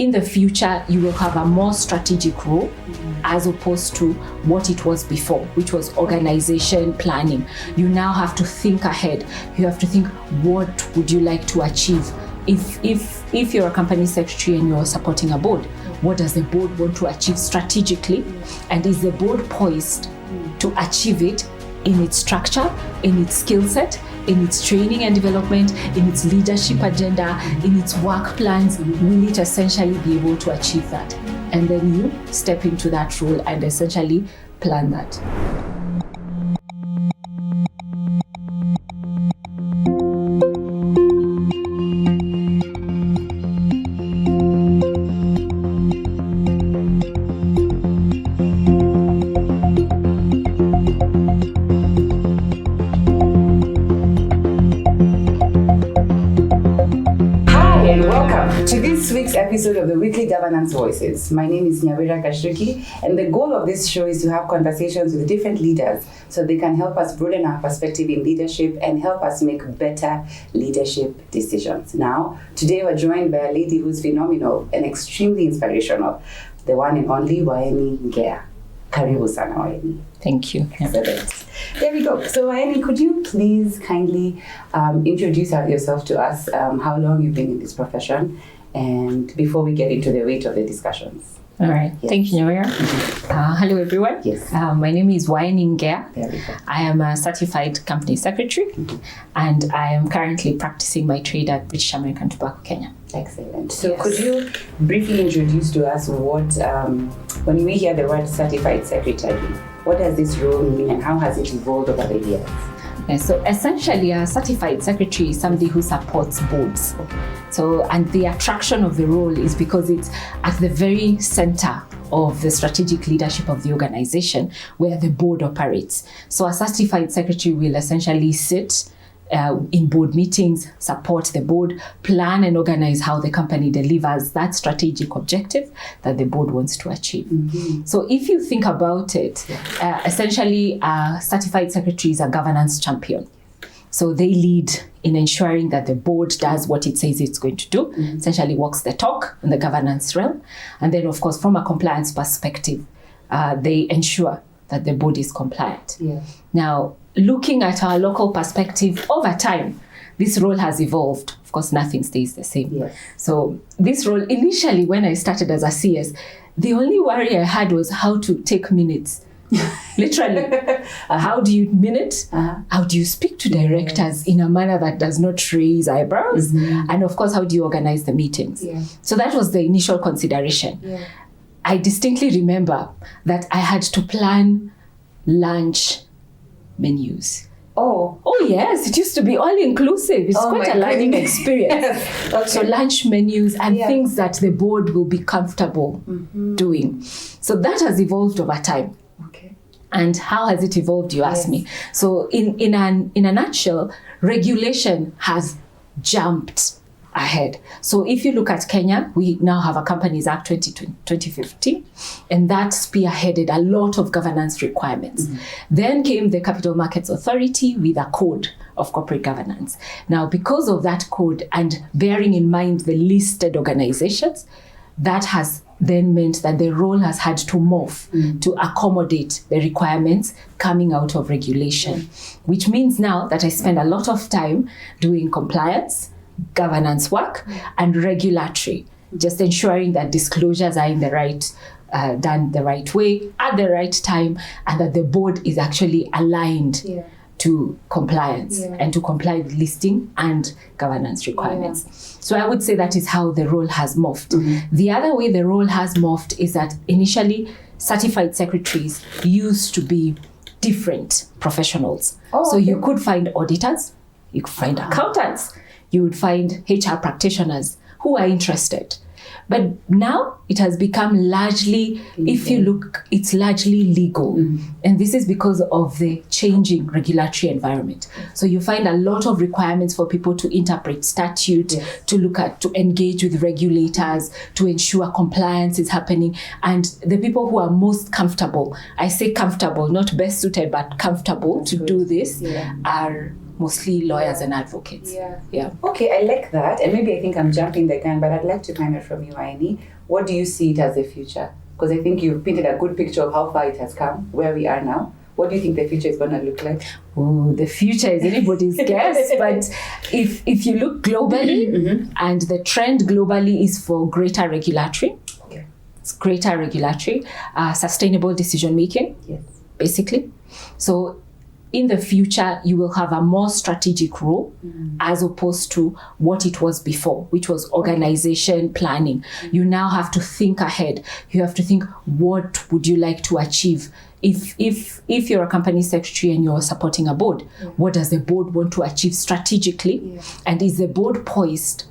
in the future, you will have a more strategic role as opposed to what it was before, which was organization planning. You now have to think ahead. You have to think, what would you like to achieve? If you're a company secretary and you're supporting a board, what does the board want to achieve strategically? And is the board poised to achieve it in its structure, in its skill set, in its training and development, in its leadership agenda, in its work plans? Will it essentially be able to achieve that? And then you step into that role and essentially plan that. Episode of the Weekly Governance Voices. My name is Nyawira Kashruki, and the goal of this show is to have conversations with different leaders so they can help us broaden our perspective in leadership and help us make better leadership decisions. Now, today we're joined by a lady who's phenomenal and extremely inspirational, the one and only Waeni Ngea. Karibu sana, Waeni. Thank you. Excellent. There we go. So, Waeni, could you please kindly introduce yourself to us, how long you've been in this profession, and before we get into the weight of the discussions. All right. Yes. Thank you, Nyawira. Hello, everyone. Yes. My name is Waeni Ngea. There we go. I am a certified company secretary, and I am currently practicing my trade at British American Tobacco, Kenya. Excellent. So Yes. could you briefly introduce to us what, when we hear the word certified secretary, what does this role mean and how has it evolved over the years? Okay, so essentially, a certified secretary is somebody who supports boards. So, and the attraction of the role is because it's at the very center of the strategic leadership of the organization where the board operates. So a certified secretary will essentially sit in board meetings, support the board, plan and organize how the company delivers that strategic objective that the board wants to achieve. Mm-hmm. So if you think about it, essentially a certified secretary is a governance champion. So they lead in ensuring that the board does what it says it's going to do, essentially walks the talk in the governance realm. And then, of course, from a compliance perspective, they ensure that the board is compliant. Yeah. Now, looking at our local perspective over time, this role has evolved. Of course, nothing stays the same. Yes. So this role, initially, when I started as a CS, the only worry I had was how to take minutes. Literally, how do you minute? How do you speak to directors in a manner that does not raise eyebrows? And of course, how do you organize the meetings? Yeah. So that was the initial consideration. Yeah. I distinctly remember that I had to plan lunch menus. Oh yes, it used to be all inclusive. It's quite a learning experience. Okay. So lunch menus and things that the board will be comfortable doing. So that has evolved over time. Okay. And how has it evolved, you ask me? So in a nutshell, regulation has jumped ahead. So if you look at Kenya, we now have a Companies Act 2015, and that spearheaded a lot of governance requirements. Then came the Capital Markets Authority with a code of corporate governance. Now, because of that code and bearing in mind the listed organizations, that has then meant that the role has had to morph to accommodate the requirements coming out of regulation, which means now that I spend a lot of time doing compliance, governance work, and regulatory, just ensuring that disclosures are in the right, done the right way, at the right time, and that the board is actually aligned to compliance and to comply with listing and governance requirements. So I would say that is how the role has morphed. The other way the role has morphed is that initially certified secretaries used to be different professionals. So you could find auditors, you could find accountants, you would find HR practitioners who are interested. But now it has become largely, if you look, it's largely legal. And this is because of the changing regulatory environment. So you find a lot of requirements for people to interpret statute, to look at, to engage with regulators, to ensure compliance is happening. And the people who are most comfortable, I say comfortable, not best suited, but comfortable to do this, are mostly lawyers and advocates. Yeah. Okay, I like that. And maybe I think I'm jumping the gun, but I'd like to find out from you, Waeni. What do you see it as the future? Because I think you've painted a good picture of how far it has come, where we are now. What do you think the future is going to look like? Oh, the future is anybody's guess. But if you look globally, and the trend globally is for greater regulatory, it's greater regulatory, sustainable decision making, basically. So in the future, you will have a more strategic role as opposed to what it was before, which was organization planning. You now have to think ahead. You have to think, what would you like to achieve? If you're a company secretary and you're supporting a board, what does the board want to achieve strategically? And is the board poised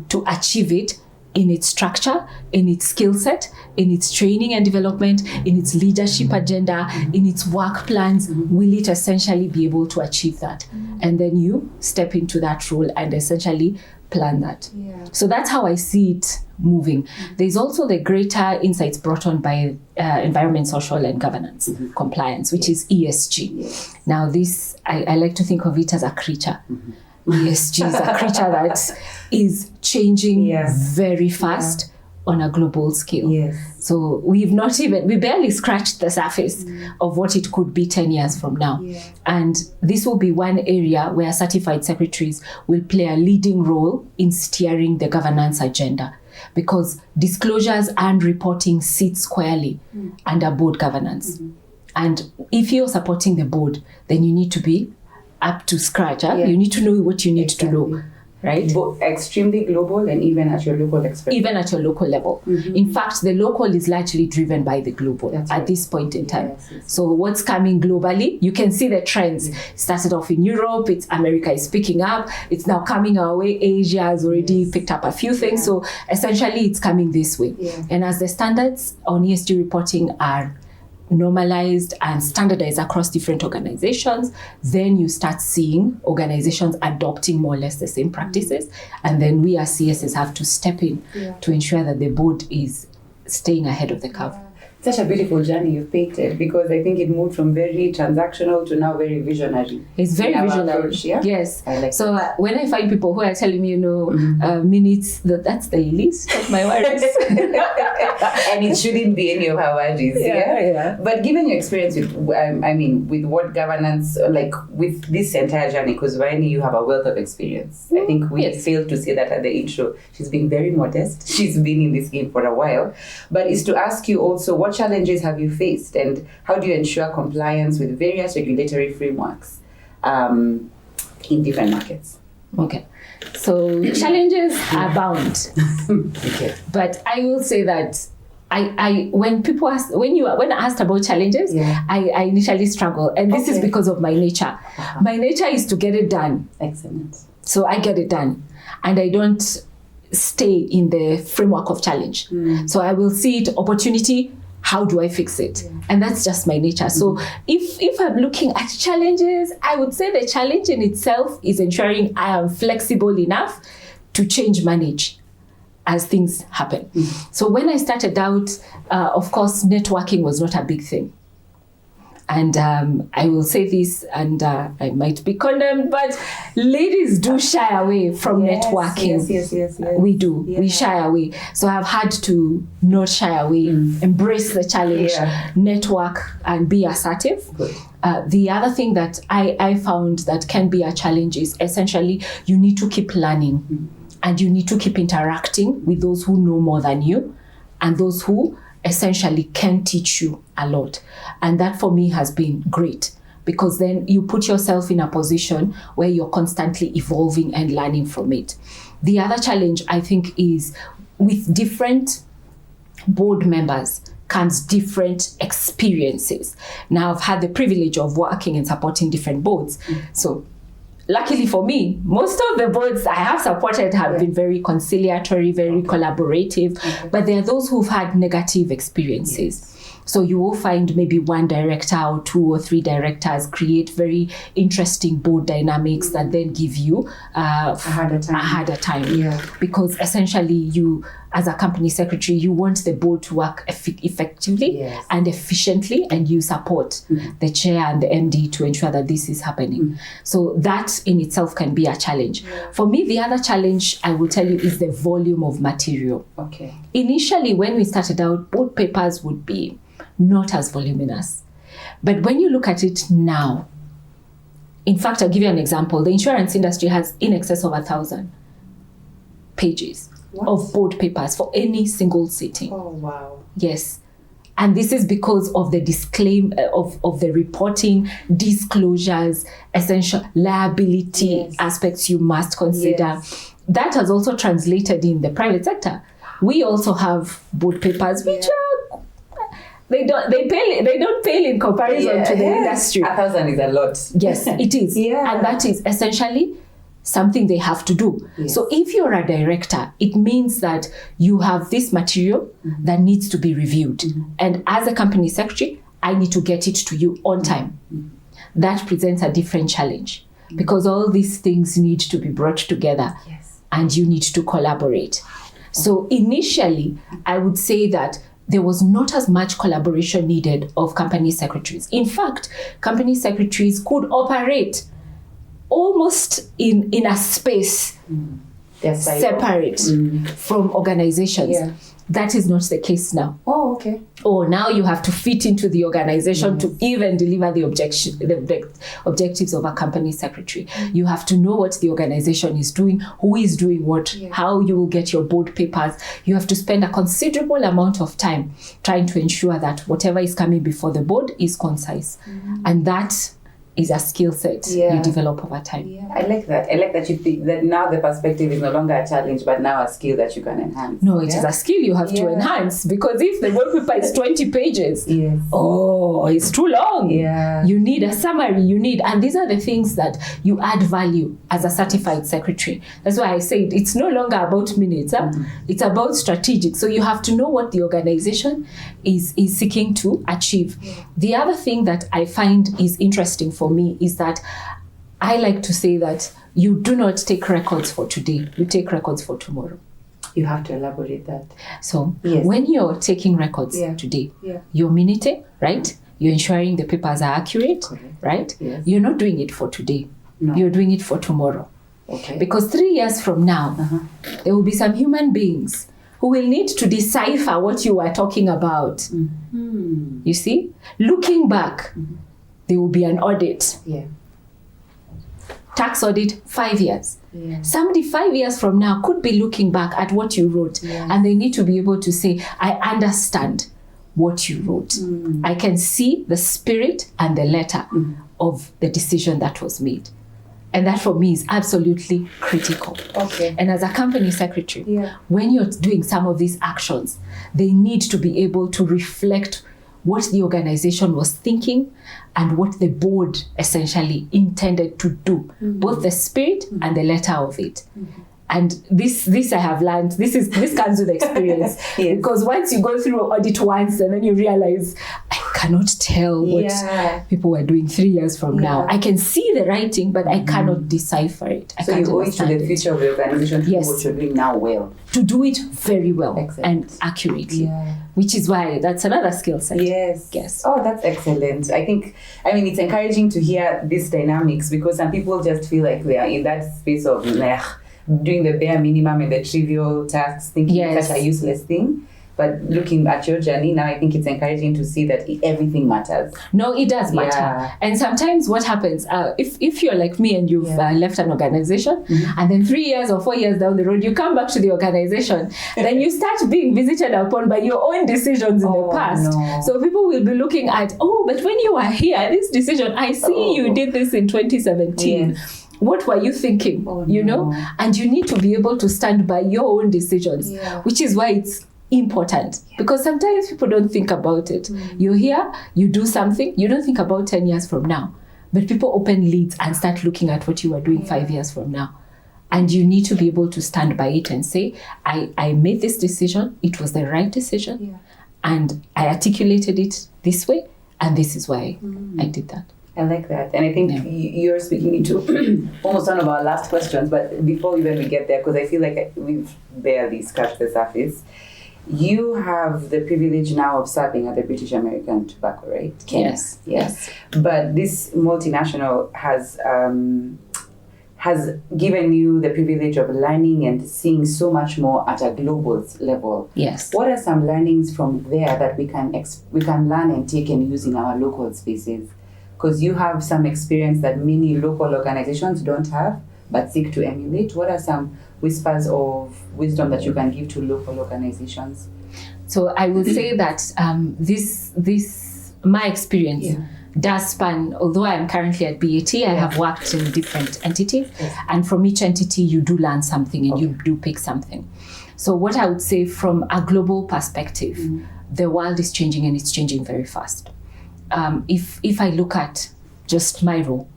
to achieve it in its structure, in its skill set, in its training and development, in its leadership agenda, in its work plans? Will it essentially be able to achieve that? And then you step into that role and essentially plan that. So that's how I see it moving. There's also the greater insights brought on by environment, social and governance compliance, which is ESG. Now this, I like to think of it as a creature. ESG is a creature that is changing very fast on a global scale. So we barely scratched the surface of what it could be 10 years from now. And this will be one area where certified secretaries will play a leading role in steering the governance agenda, because disclosures and reporting sit squarely under board governance. And if you're supporting the board, then you need to be up to scratch. You need to know what you need to know, right? Both extremely global and even at your local expertise. Even at your local level. In fact, the local is largely driven by the global at this point in time. So what's coming globally, you can see the trends. Started off in Europe, America is picking up, it's now coming our way. Asia has already picked up a few things. So essentially it's coming this way. And as the standards on ESG reporting are normalized and standardized across different organizations, then you start seeing organizations adopting more or less the same practices. And then we as CSs have to step in to ensure that the board is staying ahead of the curve. Such a beautiful journey you've painted, because I think it moved from very transactional to now very visionary. It's very visionary. Approach, Yes. I like so when I find people who are telling me, minutes, that's the least of my worries. And it shouldn't be any of our worries. But given your experience with, with what governance, like with this entire journey, because Waeni, you have a wealth of experience. I think we failed to say that at the intro. She's being very modest. She's been in this game for a while. But it's to ask you also, what challenges have you faced, and how do you ensure compliance with various regulatory frameworks in different markets? Okay, so challenges abound. But I will say that when asked about challenges, I initially struggle, and this is because of my nature. My nature is to get it done. Excellent. So I get it done, and I don't stay in the framework of challenge. So I will see it opportunity. How do I fix it? And that's just my nature. So if I'm looking at challenges, I would say the challenge in itself is ensuring I am flexible enough to manage as things happen. So when I started out, of course, networking was not a big thing. And I will say this, and I might be condemned, but ladies do shy away from networking. Yes. We do. We shy away. So I've had to not shy away, embrace the challenge, network, and be assertive. The other thing that I found that can be a challenge is essentially you need to keep learning, and you need to keep interacting with those who know more than you and those who essentially can teach you a lot. And that for me has been great, because then you put yourself in a position where you're constantly evolving and learning from it. The other challenge, I think, is with different board members comes different experiences. Now, I've had the privilege of working and supporting different boards. So luckily for me, most of the boards I have supported have been very conciliatory, very collaborative, but there are those who've had negative experiences. So you will find maybe one director or 2 or 3 directors create very interesting board dynamics that then give you a harder time. Because essentially you as a company secretary, you want the board to work effectively and efficiently, and you support the chair and the MD to ensure that this is happening. So that in itself can be a challenge. For me, the other challenge I will tell you is the volume of material. Okay. Initially, when we started out, board papers would be not as voluminous. But when you look at it now, in fact, I'll give you an example. The insurance industry has in excess of 1,000 pages of board papers for any single sitting. Oh, wow. Yes. And this is because of the disclaimer of the reporting, disclosures, essential liability aspects you must consider. That has also translated in the private sector. We also have board papers which are they don't pale in comparison to the industry. 1,000 is a lot. Yes, it is. And that is essentially something they have to do. So if you're a director, it means that you have this material that needs to be reviewed. And as a company secretary, I need to get it to you on time. That presents a different challenge because all these things need to be brought together and you need to collaborate. So initially, I would say that there was not as much collaboration needed of company secretaries. In fact, company secretaries could operate almost in a space separate from organizations. That is not the case now. Oh, okay. Or now you have to fit into the organization to even deliver the objectives of a company secretary. You have to know what the organization is doing, who is doing what, how you will get your board papers. You have to spend a considerable amount of time trying to ensure that whatever is coming before the board is concise. And that is a skill set you develop over time. I like that. I like that you think that now the perspective is no longer a challenge, but now a skill that you can enhance. No, it is a skill you have to enhance, because if the board paper is 20 pages, it's too long. You need a summary, and these are the things that you add value as a certified secretary. That's why I said it's no longer about minutes, it's about strategic. So you have to know what the organization is seeking to achieve. The other thing that I find is interesting for me is that I like to say that you do not take records for today, you take records for tomorrow. You have to elaborate that. So when you're taking records today, you're minuting, right? You're ensuring the papers are accurate, right? You're not doing it for today. You're doing it for tomorrow. Because 3 years from now, there will be some human beings who will need to decipher what you are talking about. You see? Looking back, there will be an audit. Tax audit, 5 years. Somebody 5 years from now could be looking back at what you wrote, and they need to be able to say, I understand what you wrote. I can see the spirit and the letter of the decision that was made. And that for me is absolutely critical. And as a company secretary, when you're doing some of these actions, they need to be able to reflect what the organization was thinking and what the board essentially intended to do, both the spirit and the letter of it. And this I have learned, this comes with experience. Because once you go through audit once and then you realize, I cannot tell what people were doing 3 years from now. I can see the writing, but I cannot decipher it. I can't you owe it to the future of the organization to do what you're doing now well. To do it very well and accurately. Which is why that's another skill set. Yes. Oh, that's excellent. I mean, it's encouraging to hear these dynamics, because some people just feel like they are in that space of doing the bare minimum and the trivial tasks, thinking it's such a useless thing. But looking at your journey now, I think it's encouraging to see that everything matters. No, it does matter. And sometimes what happens, if you're like me and you've left an organization, and then 3 years or 4 years down the road, you come back to the organization, then you start being visited upon by your own decisions in the past. So people will be looking at, but when you were here, this decision, I see you did this in 2017. What were you thinking? You know? And you need to be able to stand by your own decisions, which is why it's important, because sometimes people don't think about it. You're here, you do something, you don't think about 10 years from now, but people open leads and start looking at what you were doing 5 years from now. And you need to be able to stand by it and say, I made this decision, it was the right decision, and I articulated it this way, and this is why I did that. I like that. And I think you're speaking into almost one of our last questions, but before even we get there, because I feel like we've barely scratched the surface, you have the privilege now of serving at the British American Tobacco, right? Kenya. Yes. But this multinational has given you the privilege of learning and seeing so much more at a global level. Yes. What are some learnings from there that we can learn and take and use in our local spaces? Because you have some experience that many local organizations don't have but seek to emulate. What are some whispers of wisdom that you can give to local organizations? So I will say that my experience does span, although I'm currently at BAT, I have worked in different entities, and from each entity you do learn something and you do pick something. So what I would say from a global perspective, the world is changing and it's changing very fast. If I look at just my role,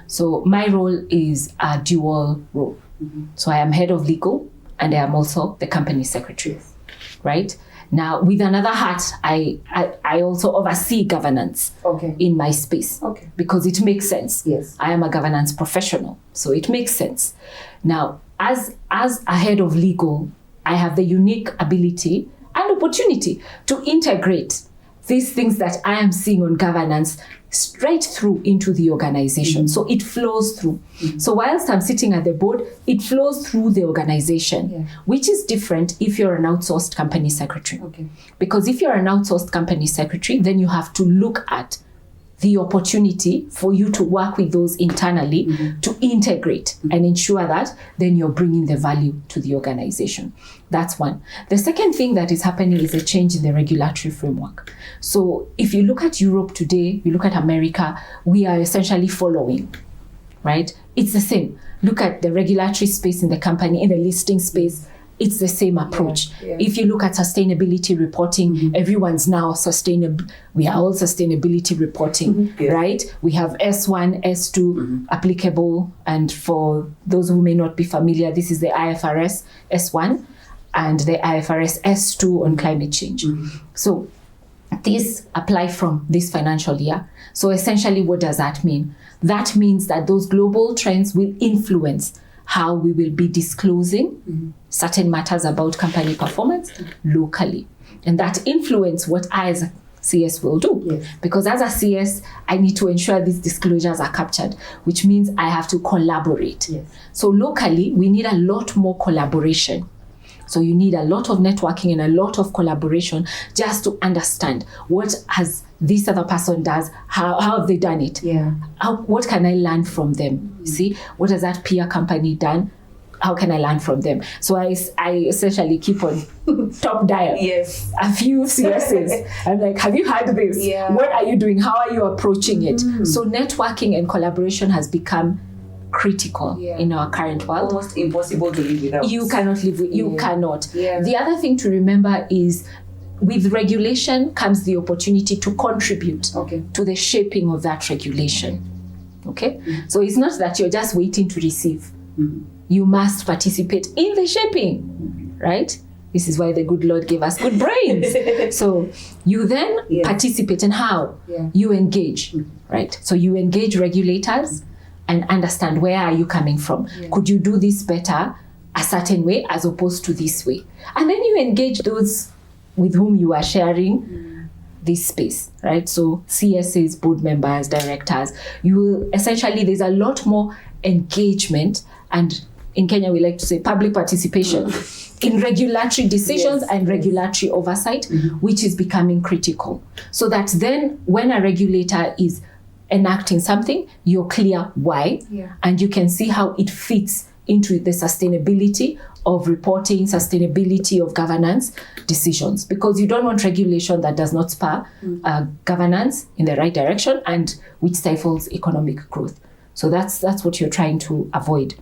so my role is a dual role. So I am head of legal and I am also the company secretary, right? Now, with another hat, I also oversee governance in my space because it makes sense. Yes. I am a governance professional, so it makes sense. Now, as a head of legal, I have the unique ability and opportunity to integrate these things that I am seeing on governance straight through into the organization. So it flows through. So whilst I'm sitting at the board, it flows through the organization, which is different if you're an outsourced company secretary. Because if you're an outsourced company secretary, then you have to look at the opportunity for you to work with those internally to integrate and ensure that then you're bringing the value to the organization. That's one. The second thing that is happening is a change in the regulatory framework. So if you look at Europe today, you look at America, we are essentially following, right? It's the same. Look at the regulatory space in the company, in the listing space, it's the same approach. If you look at sustainability reporting, everyone's now sustainable. We are all sustainability reporting, right? We have S1, S2 applicable. And for those who may not be familiar, this is the IFRS S1 and the IFRS S2 on climate change. So these apply from this financial year. So essentially, what does that mean? That means that those global trends will influence how we will be disclosing certain matters about company performance locally. And that influence what I as a CS will do. Because as a CS, I need to ensure these disclosures are captured, which means I have to collaborate. So locally, we need a lot more collaboration. So you need a lot of networking and a lot of collaboration just to understand what has this other person does, how have they done it? What can I learn from them? See, what has that peer company done? How can I learn from them? So I essentially keep on top dial. A few CSs. I'm like, have you heard this? What are you doing? How are you approaching it? So networking and collaboration has become critical in our current world. Almost impossible to live without. You cannot live with, you cannot. The other thing to remember is with regulation comes the opportunity to contribute to the shaping of that regulation. So it's not that you're just waiting to receive. You must participate in the shaping, right? This is why the good Lord gave us good brains. So you then participate, and how? You engage, right? So you engage regulators and understand where are you coming from. Could you do this better a certain way as opposed to this way? And then you engage those with whom you are sharing this space, right? So CSAs, board members, directors, you will essentially, there's a lot more engagement, and in Kenya we like to say public participation in regulatory decisions and regulatory oversight, which is becoming critical. So that then when a regulator is enacting something, you're clear why, and you can see how it fits into the sustainability of reporting, sustainability of governance decisions, because you don't want regulation that does not spur governance in the right direction and which stifles economic growth. So that's what you're trying to avoid.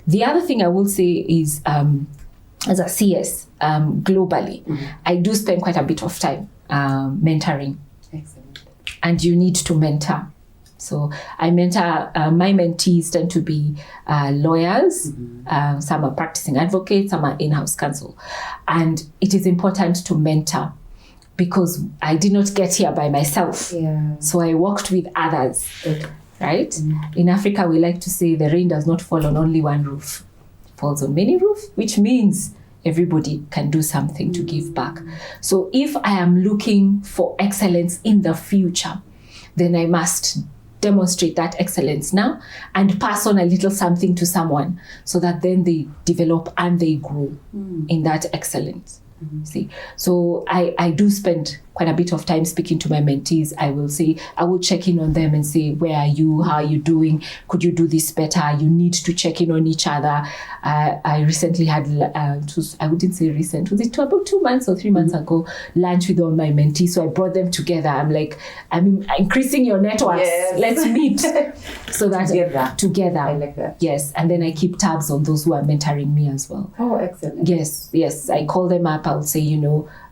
The other thing I will say is, as a CS globally, I do spend quite a bit of time mentoring. Excellent. And you need to mentor. So I mentor, my mentees tend to be lawyers, some are practicing advocates, some are in-house counsel. And it is important to mentor because I did not get here by myself. Yeah. So I worked with others, Okay. right? In Africa, we like to say the rain does not fall on only one roof. It falls on many roofs, which means everybody can do something to give back. So if I am looking for excellence in the future, then I must demonstrate that excellence now and pass on a little something to someone so that then they develop and they grow in that excellence. See, so I do spend quite a bit of time speaking to my mentees. I will check in on them and say, where are you? How are you doing? Could you do this better? You need to check in on each other. I recently had, I wouldn't say recent, was it about 2 months or 3 months ago, lunch with all my mentees. So I brought them together. I'm like, I'm increasing your networks. Yes. Let's meet. So that together. I like that. Yes. And then I keep tabs on those who are mentoring me as well. Oh, excellent. Yes. I call them up. I'll say,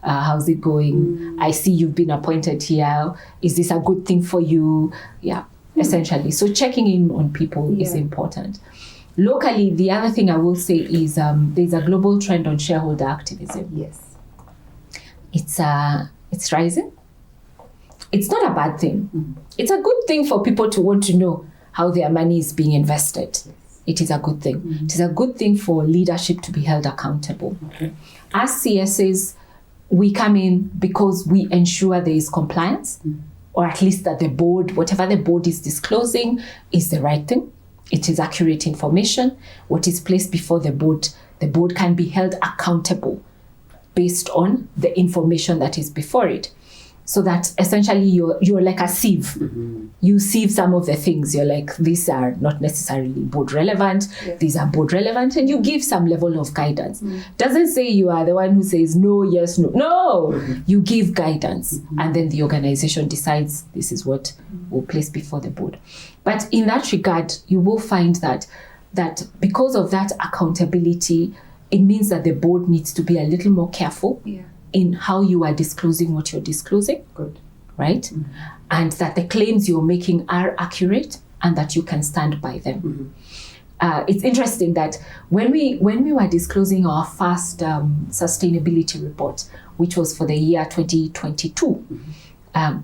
how's it going? I see you've been appointed here. Is this a good thing for you? Yeah, essentially. So checking in on people is important. Locally, the other thing I will say is there's a global trend on shareholder activism. Yes. It's rising. It's not a bad thing. It's a good thing for people to want to know how their money is being invested. It is a good thing. It is a good thing for leadership to be held accountable. Okay. As CSs, we come in because we ensure there is compliance, or at least that the board, whatever the board is disclosing, is the right thing. It is accurate information. What is placed before the board can be held accountable based on the information that is before it. So that essentially you're like a sieve. You sieve some of the things. You're like, these are not necessarily board relevant. Yeah. These are board relevant, and you give some level of guidance. Doesn't say you are the one who says no, yes, no. No, you give guidance, and then the organization decides this is what we'll place before the board. But in that regard, you will find that because of that accountability, it means that the board needs to be a little more careful. Yeah. In how you are disclosing what you're disclosing. Good. Right? And that the claims you're making are accurate and that you can stand by them. It's interesting that when we were disclosing our first sustainability report, which was for the year 2022,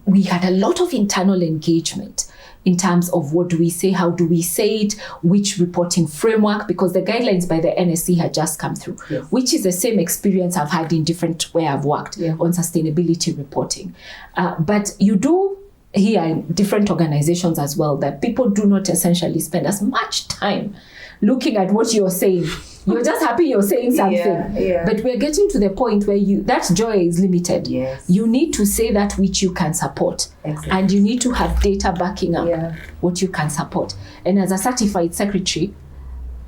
we had a lot of internal engagement in terms of what do we say, how do we say it, which reporting framework, because the guidelines by the NSC had just come through, which is the same experience I've had in different where I've worked on sustainability reporting. But you do hear in different organizations as well that people do not essentially spend as much time looking at what you're saying. You're just happy you're saying something. But we're getting to the point where that joy is limited. Yes. You need to say that which you can support. Exactly. And you need to have data backing up what you can support. And as a certified secretary,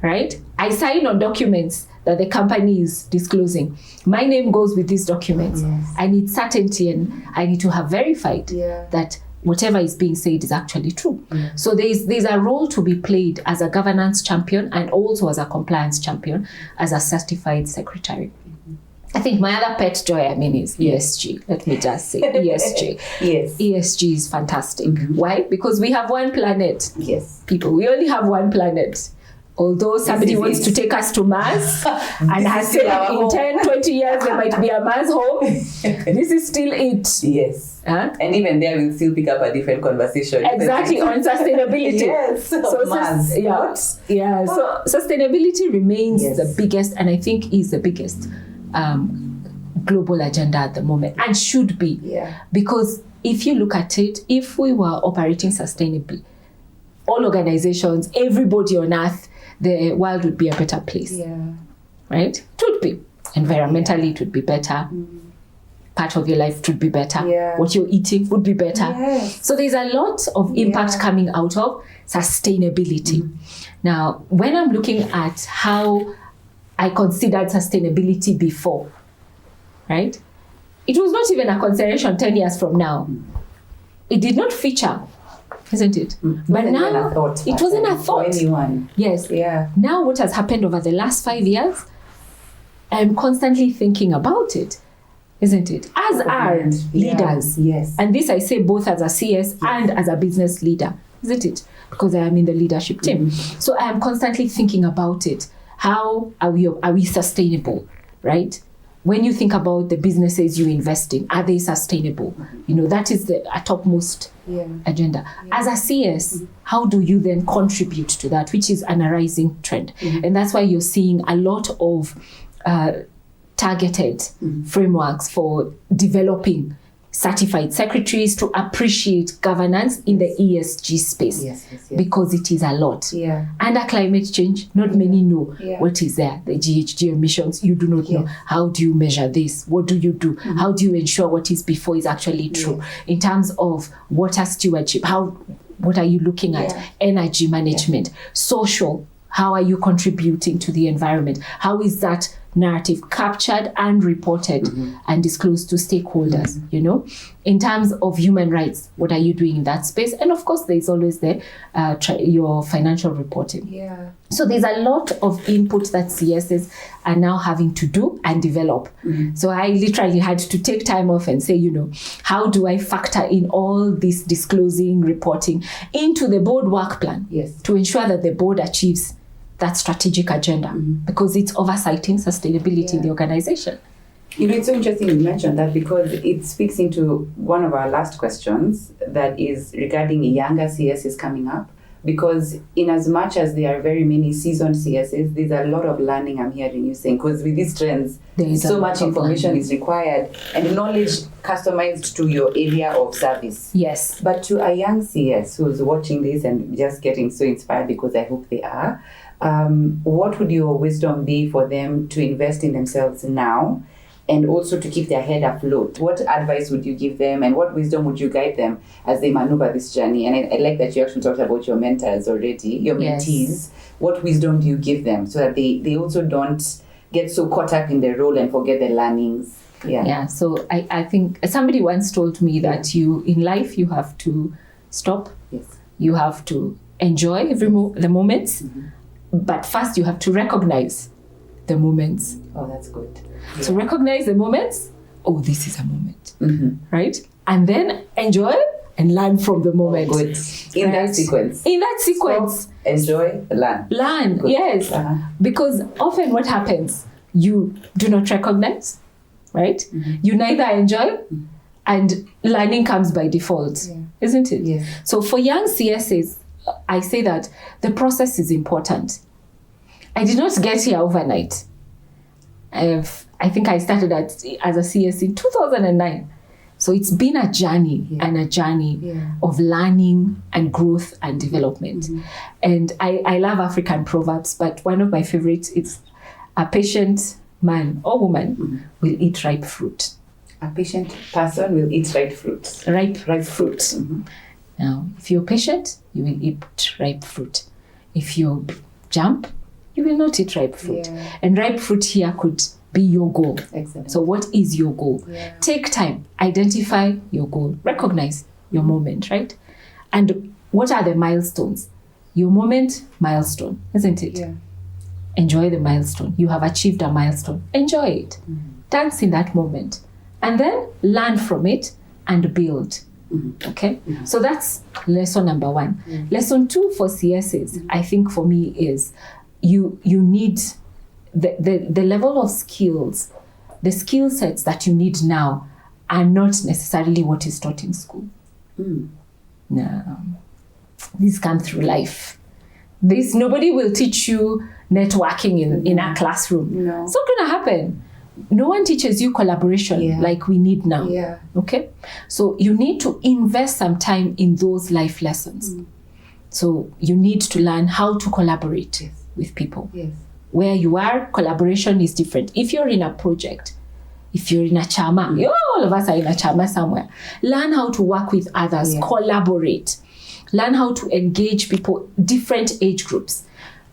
right, I sign on documents that the company is disclosing. My name goes with these documents. I need certainty, and I need to have verified that whatever is being said is actually true. So there's a role to be played as a governance champion and also as a compliance champion, as a certified secretary. I think my other pet joy, is ESG. Let me just say ESG. Yes. ESG is fantastic. Why? Because we have one planet. Yes. People, we only have one planet. Although somebody wants to take us to Mars and has said in 10, 20 years there might be a Mars home, this is still it. Yes. And even there we'll still pick up a different conversation. Exactly, on sustainability. Yes. So Mars. So sustainability remains the biggest, and I think is the biggest global agenda at the moment, and should be. Because if you look at it, if we were operating sustainably, all organizations, everybody on earth, the world would be a better place. Right? It would be. Environmentally, it would be better. Part of your life would be better. What you're eating would be better. So there's a lot of impact coming out of sustainability. Now, when I'm looking at how I considered sustainability before, right? It was not even a consideration 10 years from now. It did not feature, isn't it? But now it wasn't a thought. Anyone. Yes. Now what has happened over the last 5 years, I'm constantly thinking about it, isn't it? As are leaders. And this I say both as a CS and as a business leader, isn't it? Because I am in the leadership team. So I am constantly thinking about it. How are we sustainable, right? when you think about the businesses you invest in, are they sustainable? That is the topmost agenda. As a CS, how do you then contribute to that, which is an arising trend? And that's why you're seeing a lot of targeted frameworks for developing certified secretaries to appreciate governance in the ESG space. Yes. Because it is a lot. Under climate change, not many know what is there. The GHG emissions, you do not know. How do you measure this? What do you do? How do you ensure what is before is actually true? In terms of water stewardship, what are you looking at? Energy management, social, how are you contributing to the environment? How is that narrative captured and reported and disclosed to stakeholders? In terms of human rights, what are you doing in that space? And of course, there's always your financial reporting. So there's a lot of input that CSs are now having to do and develop. So I literally had to take time off and say, how do I factor in all this disclosing, reporting into the board work plan to ensure that the board achieves that strategic agenda, because it's oversighting sustainability in the organization. It's so interesting you mentioned that, because it speaks into one of our last questions that is regarding younger CSs coming up. Because in as much as there are very many seasoned CSs, there's a lot of learning I'm hearing you saying, because with these trends, so much information is required and knowledge customized to your area of service. Yes. But to a young CS who's watching this and just getting so inspired, because I hope they are, what would your wisdom be for them to invest in themselves now and also to keep their head afloat? What advice would you give them, and what wisdom would you guide them as they maneuver this journey? And I like that you actually talked about your mentors already, your mentees. What wisdom do you give them so that they also don't get so caught up in their role and forget their learnings? So I think somebody once told me that in life you have to stop. You have to enjoy the moments. But first you have to recognize the moments. Oh, that's good. So recognize the moments. Oh, this is a moment, right? And then enjoy and learn from the moment. Oh, good. In that sequence. Stop, enjoy, learn. Good. Yes. Because often what happens, you do not recognize, right? You neither enjoy, and learning comes by default, isn't it? Yes. So for young CSs, I say that the process is important. I did not get here overnight. I think I started as a CS in 2009. So it's been a journey and a journey of learning and growth and development. And I love African proverbs, but one of my favorites is, a patient man or woman will eat ripe fruit. A patient person will eat ripe fruit. Ripe fruit. Now, if you're patient, you will eat ripe fruit. If you jump, you will not eat ripe fruit. And ripe fruit here could be your goal. Excellent. So what is your goal? Take time, identify your goal, recognize your moment, right? And what are the milestones? Your moment, milestone, isn't it? Enjoy the milestone. You have achieved a milestone. Enjoy it. Dance in that moment. And then learn from it and build. Okay? So that's lesson number 1. Lesson 2 for CSs, I think for me is you need the level of skills, the skill sets that you need now are not necessarily what is taught in school. No. These come through life. Nobody will teach you networking in a classroom. No. It's not going to happen. No one teaches you collaboration like we need now. Okay? So you need to invest some time in those life lessons. So you need to learn how to collaborate with people. Where you are, collaboration is different. If you're in a project, if you're in a chama, all of us are in a chama somewhere. Learn how to work with others, collaborate. Learn how to engage people, different age groups.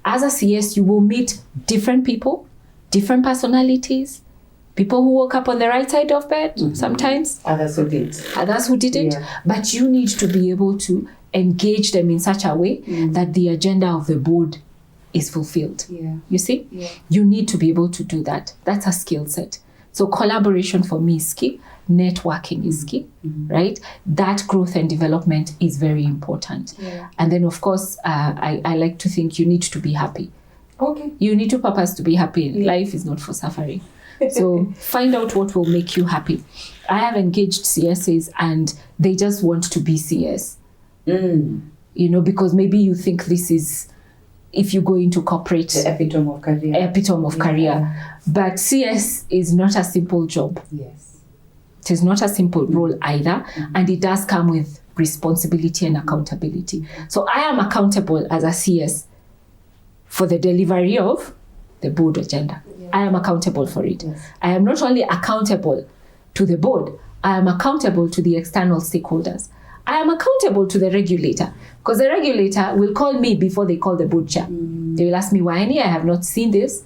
As a CS, you will meet different people, different personalities, people who woke up on the right side of bed sometimes. Others who did. Others who didn't. But you need to be able to engage them in such a way that the agenda of the board is fulfilled. You see? You need to be able to do that. That's a skill set. So collaboration for me is key. Networking is key, right? That growth and development is very important. And then, of course, I like to think you need to be happy. You need to purpose to be happy. Life is not for suffering. So find out what will make you happy. I have engaged CSs and they just want to be CS. Because maybe you think this is, if you go into corporate, the epitome of career. Career. But CS is not a simple job. Yes. It is not a simple role either. And it does come with responsibility and accountability. So I am accountable as a CS for the delivery of the board agenda. I am accountable for it. Yes. I am not only accountable to the board, I am accountable to the external stakeholders. I am accountable to the regulator, because the regulator will call me before they call the board chair. They will ask me, Waeni, I have not seen this.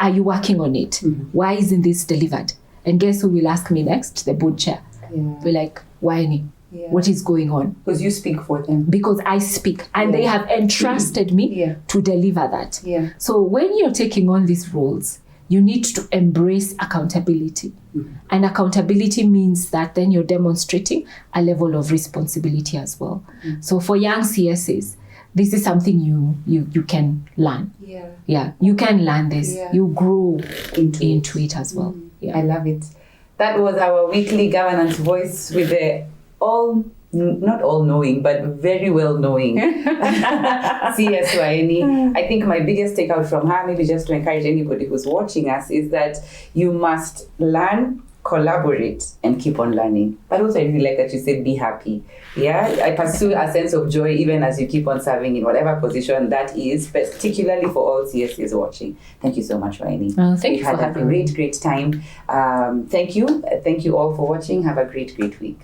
Are you working on it? Why isn't this delivered? And guess who will ask me next? The board chair. We're like, Waeni, what is going on? Because you speak for them. Because I speak, and they have entrusted me to deliver that. So when you're taking on these roles, you need to embrace accountability. And accountability means that then you're demonstrating a level of responsibility as well. So for young CSs, this is something you can learn. You can learn this. You grow into it as well. I love it. That was our weekly governance voice with the not all knowing, but very well knowing CS Waeni. I think my biggest takeout from her, maybe just to encourage anybody who's watching us, is that you must learn, collaborate, and keep on learning. But also, I really like that you said be happy. I pursue a sense of joy even as you keep on serving in whatever position that is, particularly for all CSs watching. Thank you so much, Waeni. Thank you for having me. We've had a great time. Thank you all for watching. Have a great week.